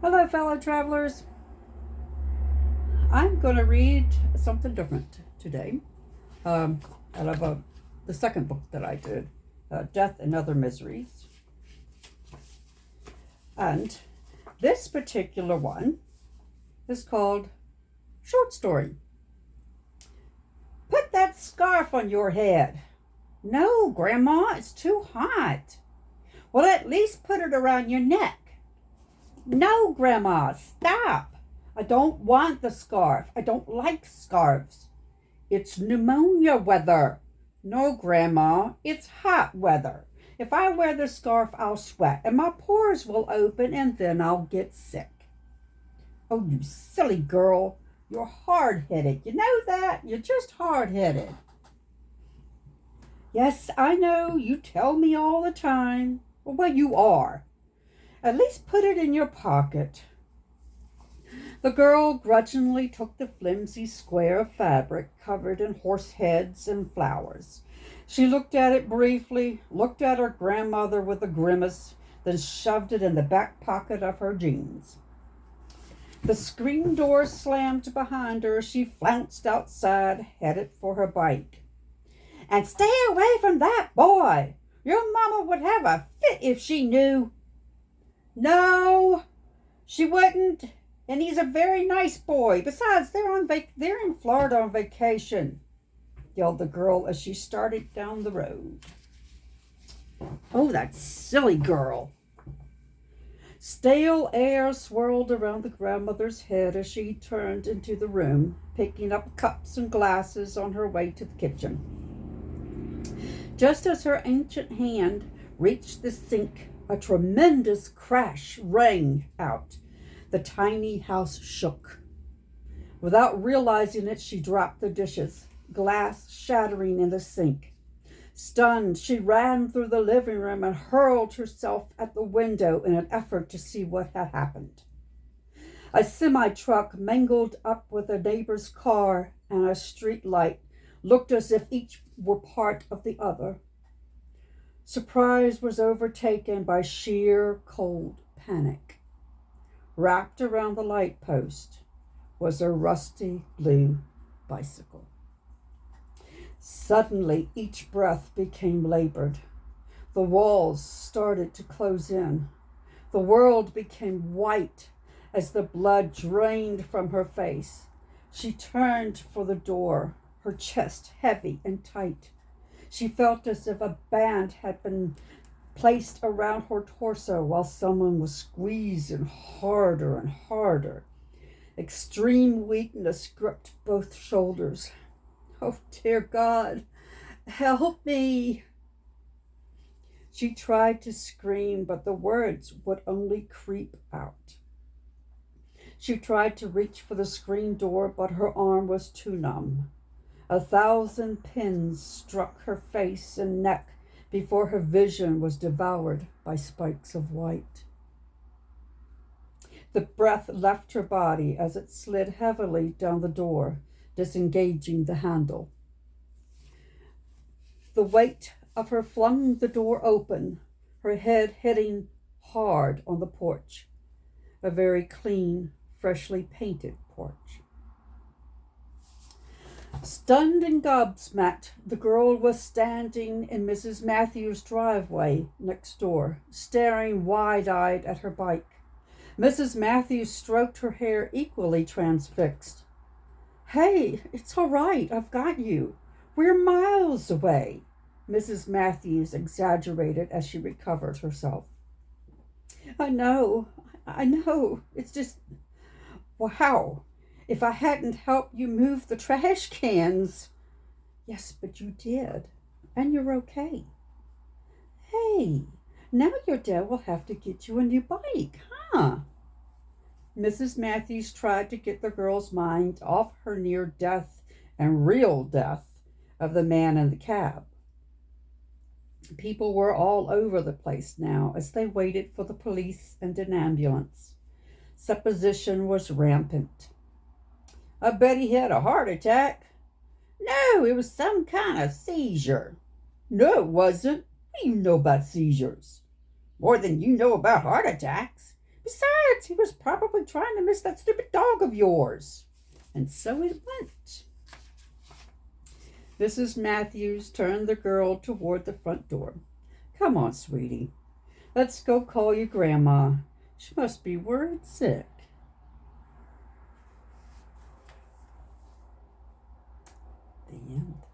Hello, fellow travelers. I'm going to read something different today um, out of the second book that I did, Death and Other Miseries. And this particular one is called Short Story. Put that scarf on your head. No, Grandma, it's too hot. Well, at least put it around your neck. No, Grandma, stop. I don't want the scarf. I don't like scarves. It's pneumonia weather. No, Grandma, it's hot weather. If I wear the scarf, I'll sweat and my pores will open and then I'll get sick. Oh, you silly girl. You're hard-headed. You know that? You're just hard-headed. Yes, I know. You tell me all the time. Well, you are. At least put it in your pocket. The girl grudgingly took the flimsy square of fabric covered in horse heads and flowers. She looked at it briefly, looked at her grandmother with a grimace, then shoved it in the back pocket of her jeans. The screen door slammed behind her as she flounced outside, headed for her bike. And stay away from that boy! Your mama would have a fit if she knew. No, she wouldn't. And he's a very nice boy. Besides, they're in Florida on vacation, yelled the girl as she started down the road. Oh, that silly girl. Stale air swirled around the grandmother's head as she turned into the room, picking up cups and glasses on her way to the kitchen. Just as her ancient hand reached the sink, a tremendous crash rang out. The tiny house shook. Without realizing it, she dropped the dishes, glass shattering in the sink. Stunned, she ran through the living room and hurled herself at the window in an effort to see what had happened. A semi-truck mingled up with a neighbor's car, and a street light looked as if each were part of the other. Surprise was overtaken by sheer cold panic. Wrapped around the light post was a rusty blue bicycle. Suddenly, each breath became labored. The walls started to close in. The world became white as the blood drained from her face. She turned for the door, her chest heavy and tight. She felt as if a band had been placed around her torso while someone was squeezing harder and harder. Extreme weakness gripped both shoulders. Oh, dear God, help me. She tried to scream, but the words would only creep out. She tried to reach for the screen door, but her arm was too numb. 1,000 pins struck her face and neck before her vision was devoured by spikes of white. The breath left her body as it slid heavily down the door, disengaging the handle. The weight of her flung the door open, her head hitting hard on the porch, a very clean, freshly painted porch. Stunned and gobsmacked, the girl was standing in Mrs. Matthews' driveway next door, staring wide-eyed at her bike. Mrs. Matthews stroked her hair, equally transfixed. Hey, it's all right, I've got you. We're miles away, Mrs. Matthews exaggerated as she recovered herself. I know. It's just, wow. If I hadn't helped you move the trash cans. Yes, but you did. And you're okay. Hey, now your dad will have to get you a new bike, huh? Mrs. Matthews tried to get the girl's mind off her near death and real death of the man in the cab. People were all over the place now as they waited for the police and an ambulance. Supposition was rampant. I bet he had a heart attack. No, it was some kind of seizure. No, it wasn't. What do you know about seizures? More than you know about heart attacks. Besides, he was probably trying to miss that stupid dog of yours. And so it went. Mrs. Matthews turned the girl toward the front door. Come on, sweetie. Let's go call your grandma. She must be worried sick. The end.